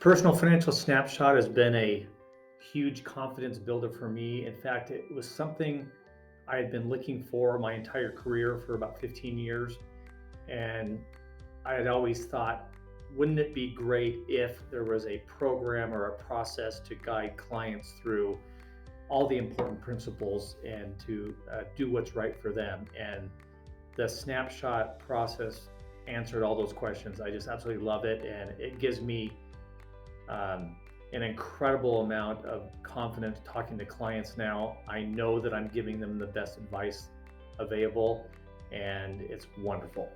Personal Financial Snapshot has been a huge confidence builder for me. In fact, it was something I had been looking for my entire career for about 15 years. And I had always thought, wouldn't it be great if there was a program or a process to guide clients through all the important principles and to do what's right for them? And the snapshot process answered all those questions. I just absolutely love it. And it gives me an incredible amount of confidence talking to clients now. I know that I'm giving them the best advice available, and it's wonderful.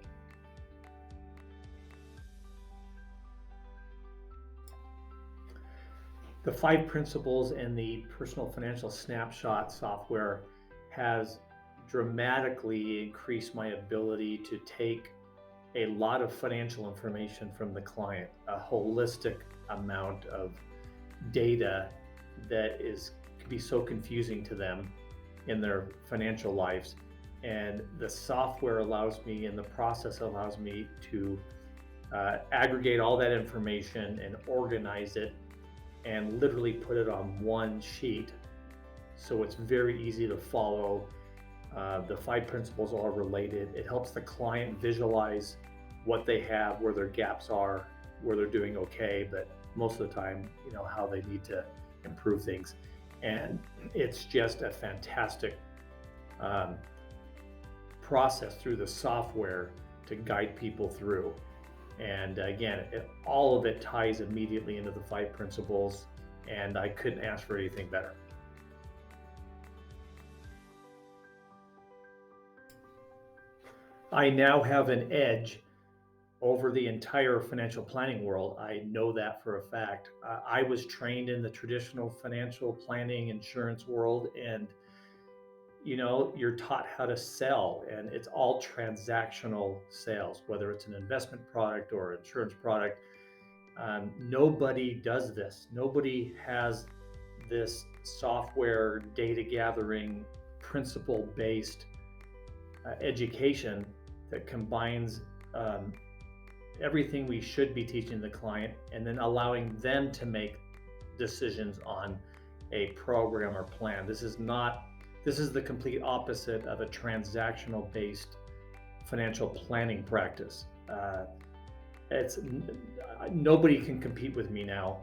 The 5 principles in the Personal Financial Snapshot software has dramatically increased my ability to take a lot of financial information from the client, a holistic amount of data that can be so confusing to them in their financial lives. And the software allows me, and the process allows me to aggregate all that information and organize it and literally put it on one sheet. So it's very easy to follow. The 5 principles are related. It helps the client visualize what they have, where their gaps are, where they're doing okay, but most of the time, how they need to improve things. And it's just a fantastic process through the software to guide people through. And again, all of it ties immediately into the 5 principles, and I couldn't ask for anything better. I now have an edge over the entire financial planning world. I know that for a fact. I was trained in the traditional financial planning insurance world, and you're taught how to sell, and it's all transactional sales, whether it's an investment product or insurance product. Nobody does this. Nobody has this software data gathering principle based education that combines everything we should be teaching the client and then allowing them to make decisions on a program or plan. This is the complete opposite of a transactional based financial planning practice. It's nobody can compete with me now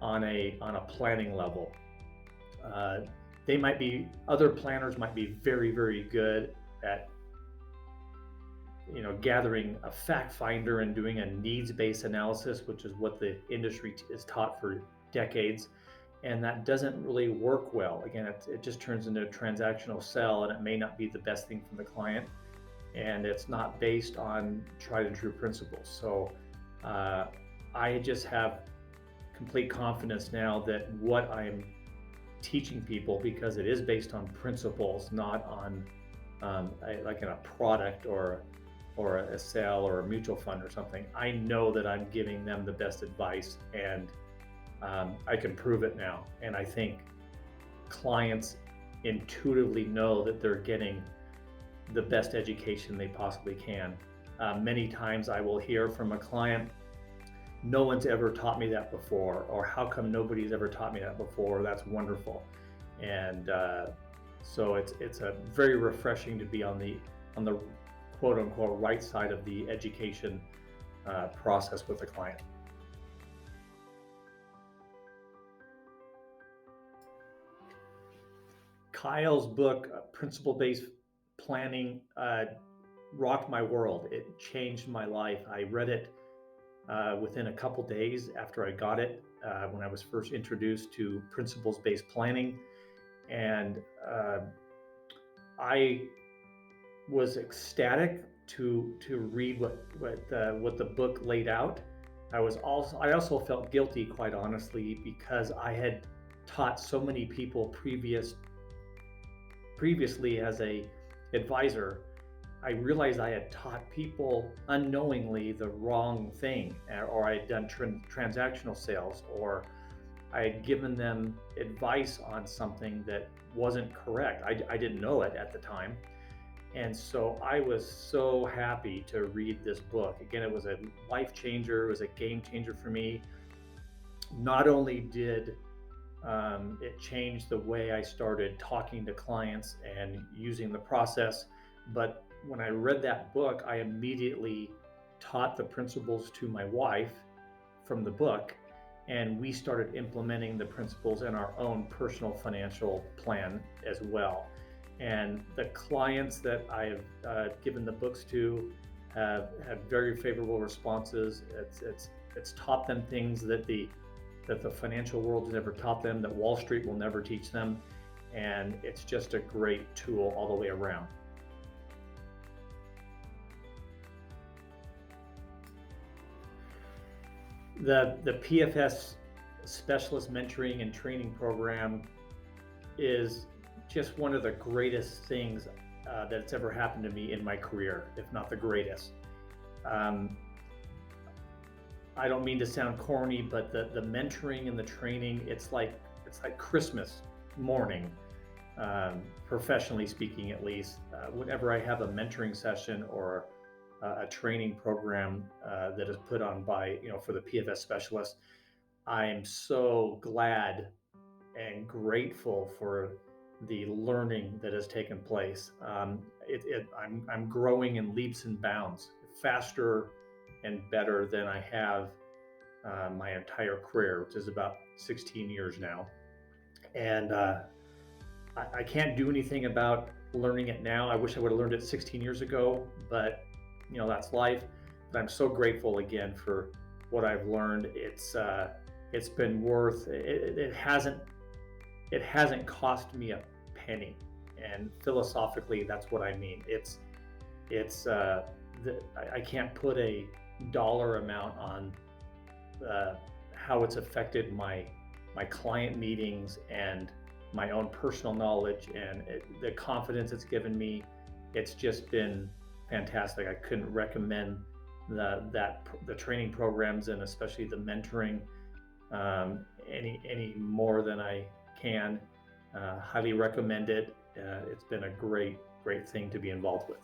on a planning level. Other planners might be very, very good at gathering a fact finder and doing a needs-based analysis, which is what the industry is taught for decades. And that doesn't really work well. Again, it just turns into a transactional sell, and it may not be the best thing for the client, and it's not based on tried and true principles. So I just have complete confidence now that what I'm teaching people, because it is based on principles, not on like in a product or a sale or a mutual fund or something. I know that I'm giving them the best advice, and I can prove it now. And I think clients intuitively know that they're getting the best education they possibly can. Many times I will hear from a client, no one's ever taught me that before, or how come nobody's ever taught me that before? That's wonderful. And so it's a very refreshing to be on the quote unquote right side of the education process with the client. Kyle's book, Principle-Based Planning, rocked my world. It changed my life. I read it within a couple days after I got it, when I was first introduced to principles-based planning. And I was ecstatic to read what the book laid out. I also felt guilty, quite honestly, because I had taught so many people previously as a advisor. I realized I had taught people unknowingly the wrong thing, or I had done transactional sales, or I had given them advice on something that wasn't correct. I didn't know it at the time. And so I was so happy to read this book. Again, it was a life changer. It was a game changer for me. not only did it changed the way I started talking to clients and using the process, but when I read that book, I immediately taught the principles to my wife from the book, and we started implementing the principles in our own personal financial plan as well. And the clients that I've given the books to have had very favorable responses. It's taught them things that the financial world has never taught them, that Wall Street will never teach them, and it's just a great tool all the way around. The PFS Specialist Mentoring and Training Program is just one of the greatest things that's ever happened to me in my career, if not the greatest. I don't mean to sound corny, but the mentoring and the training, it's like Christmas morning, professionally speaking, at least. Whenever I have a mentoring session or a training program that is put on by, for the PFS specialist, I'm so glad and grateful for the learning that has taken place. I'm growing in leaps and bounds, faster and better than I have my entire career, which is about 16 years now. And I can't do anything about learning it now. I wish I would have learned it 16 years ago, but that's life. But I'm so grateful again for what I've learned. It's been worth it. It hasn't cost me a penny, and philosophically, that's what I mean. I can't put a dollar amount on how it's affected my client meetings and my own personal knowledge and the confidence it's given me. It's just been fantastic. I couldn't recommend the training programs and especially the mentoring any more than I can. Highly recommend it. It's been a great thing to be involved with.